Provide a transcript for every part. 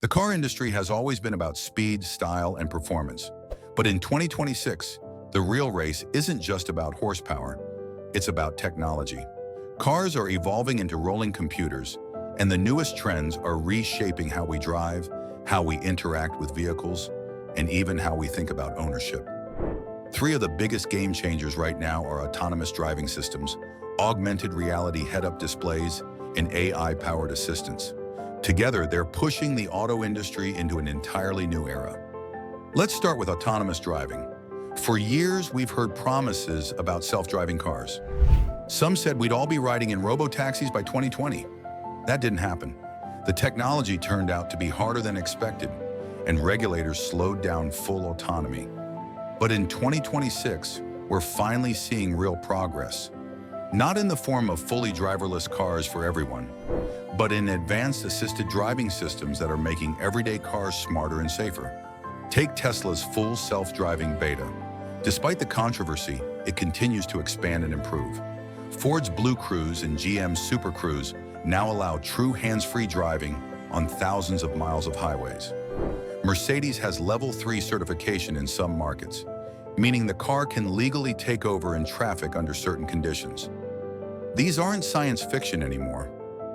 The car industry has always been about speed, style, and performance. But in 2026, the real race isn't just about horsepower. It's about technology. Cars are evolving into rolling computers, and the newest trends are reshaping how we drive, how we interact with vehicles, and even how we think about ownership. Three of the biggest game changers right now are autonomous driving systems, augmented reality head-up displays, and AI-powered assistants. Together, they're pushing the auto industry into an entirely new era. Let's start with autonomous driving. For years, we've heard promises about self-driving cars. Some said we'd all be riding in robo-taxis by 2020. That didn't happen. The technology turned out to be harder than expected, and regulators slowed down full autonomy. But in 2026, we're finally seeing real progress. Not in the form of fully driverless cars for everyone, but in advanced assisted driving systems that are making everyday cars smarter and safer. Take Tesla's full self-driving beta. Despite the controversy, it continues to expand and improve. Ford's Blue Cruise and GM's Super Cruise now allow true hands-free driving on thousands of miles of highways. Mercedes has Level 3 certification in some markets, meaning the car can legally take over in traffic under certain conditions. These aren't science fiction anymore.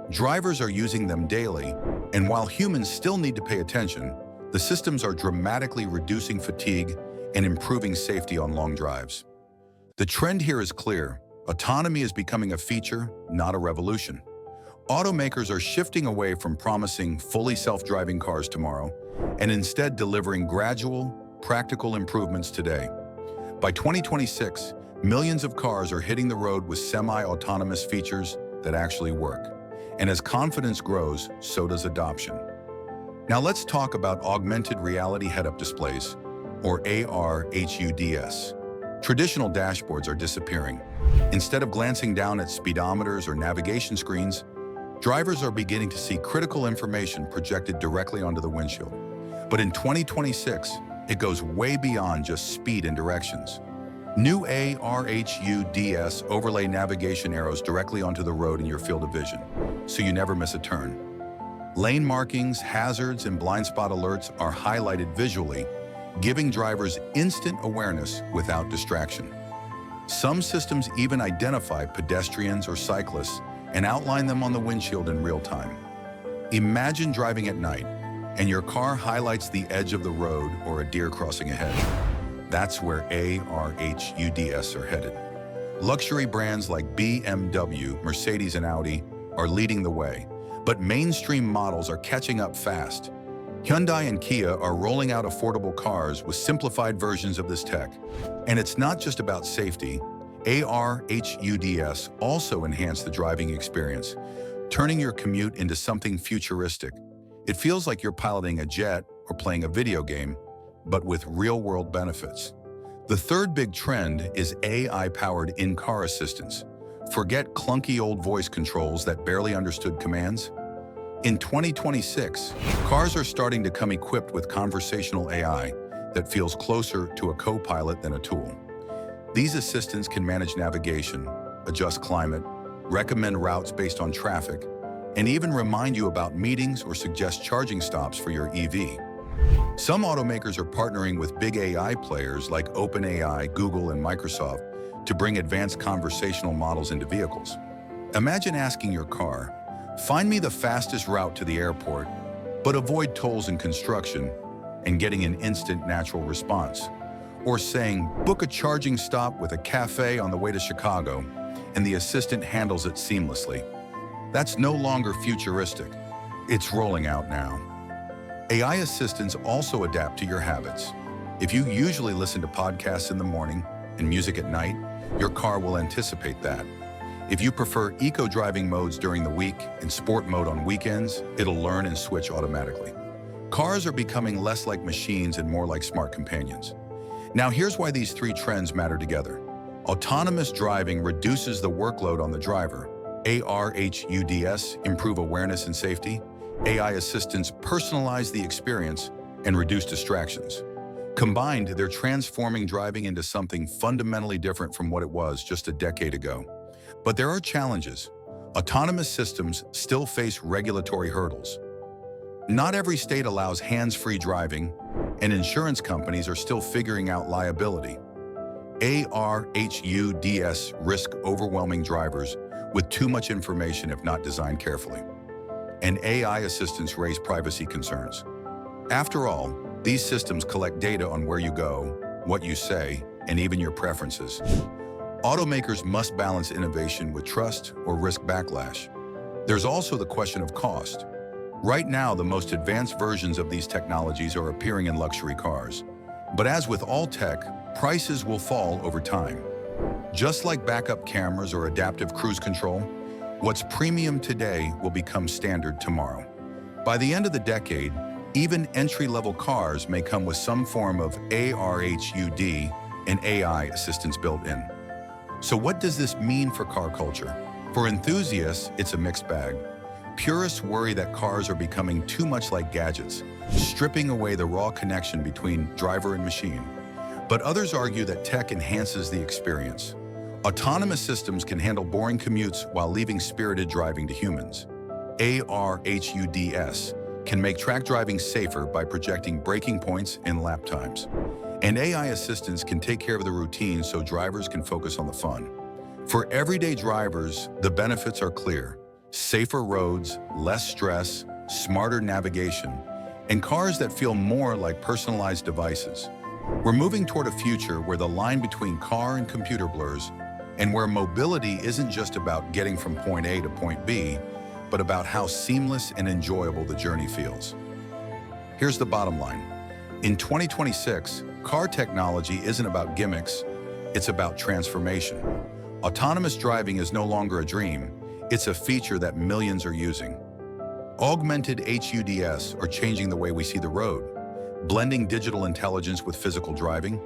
Drivers are using them daily, and while humans still need to pay attention, the systems are dramatically reducing fatigue and improving safety on long drives. The trend here is clear. Autonomy is becoming a feature, not a revolution. Automakers are shifting away from promising fully self-driving cars tomorrow and instead delivering gradual, practical improvements today. By 2026, millions of cars are hitting the road with semi-autonomous features that actually work. And as confidence grows, so does adoption. Now let's talk about augmented reality head-up displays, or AR/HUDs. Traditional dashboards are disappearing. Instead of glancing down at speedometers or navigation screens, drivers are beginning to see critical information projected directly onto the windshield. But in 2026, it goes way beyond just speed and directions. New AR/HUDs overlay navigation arrows directly onto the road in your field of vision, so you never miss a turn. Lane markings, hazards, and blind spot alerts are highlighted visually, giving drivers instant awareness without distraction. Some systems even identify pedestrians or cyclists and outline them on the windshield in real time. Imagine driving at night, and your car highlights the edge of the road or a deer crossing ahead. That's where AR/HUDs are headed. Luxury brands like BMW, Mercedes, and Audi are leading the way, but mainstream models are catching up fast. Hyundai and Kia are rolling out affordable cars with simplified versions of this tech. And it's not just about safety. AR/HUDs also enhance the driving experience, turning your commute into something futuristic. It feels like you're piloting a jet or playing a video game, but with real-world benefits. The third big trend is AI-powered in-car assistance. Forget clunky old voice controls that barely understood commands. In 2026, cars are starting to come equipped with conversational AI that feels closer to a co-pilot than a tool. These assistants can manage navigation, adjust climate, recommend routes based on traffic, and even remind you about meetings or suggest charging stops for your EV. Some automakers are partnering with big AI players like OpenAI, Google, and Microsoft to bring advanced conversational models into vehicles. Imagine asking your car, "Find me the fastest route to the airport, but avoid tolls and construction," and getting an instant natural response. Or saying, "Book a charging stop with a cafe on the way to Chicago," and the assistant handles it seamlessly. That's no longer futuristic. It's rolling out now. AI assistants also adapt to your habits. If you usually listen to podcasts in the morning and music at night, your car will anticipate that. If you prefer eco-driving modes during the week and sport mode on weekends, it'll learn and switch automatically. Cars are becoming less like machines and more like smart companions. Now here's why these three trends matter together. Autonomous driving reduces the workload on the driver. AR/HUDs improve awareness and safety. AI assistants personalize the experience and reduce distractions. Combined, they're transforming driving into something fundamentally different from what it was just a decade ago. But there are challenges. Autonomous systems still face regulatory hurdles. Not every state allows hands-free driving, and insurance companies are still figuring out liability. HUDs risk overwhelming drivers with too much information if not designed carefully. And AI assistants raise privacy concerns. After all, these systems collect data on where you go, what you say, and even your preferences. Automakers must balance innovation with trust or risk backlash. There's also the question of cost. Right now, the most advanced versions of these technologies are appearing in luxury cars. But as with all tech, prices will fall over time. Just like backup cameras or adaptive cruise control, what's premium today will become standard tomorrow. By the end of the decade, even entry-level cars may come with some form of ARHUD and AI assistance built in. So what does this mean for car culture? For enthusiasts, it's a mixed bag. Purists worry that cars are becoming too much like gadgets, stripping away the raw connection between driver and machine. But others argue that tech enhances the experience. Autonomous systems can handle boring commutes while leaving spirited driving to humans. ARHUDs can make track driving safer by projecting braking points and lap times. And AI assistants can take care of the routine so drivers can focus on the fun. For everyday drivers, the benefits are clear. Safer roads, less stress, smarter navigation, and cars that feel more like personalized devices. We're moving toward a future where the line between car and computer blurs, and where mobility isn't just about getting from point A to point B, but about how seamless and enjoyable the journey feels. Here's the bottom line. In 2026, car technology isn't about gimmicks, it's about transformation. Autonomous driving is no longer a dream, it's a feature that millions are using. Augmented HUDs are changing the way we see the road, blending digital intelligence with physical driving,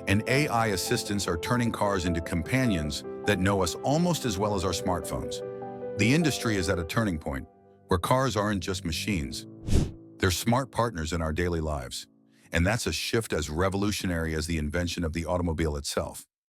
and AI assistants are turning cars into companions that know us almost as well as our smartphones. The industry is at a turning point, where cars aren't just machines. They're smart partners in our daily lives, and that's a shift as revolutionary as the invention of the automobile itself.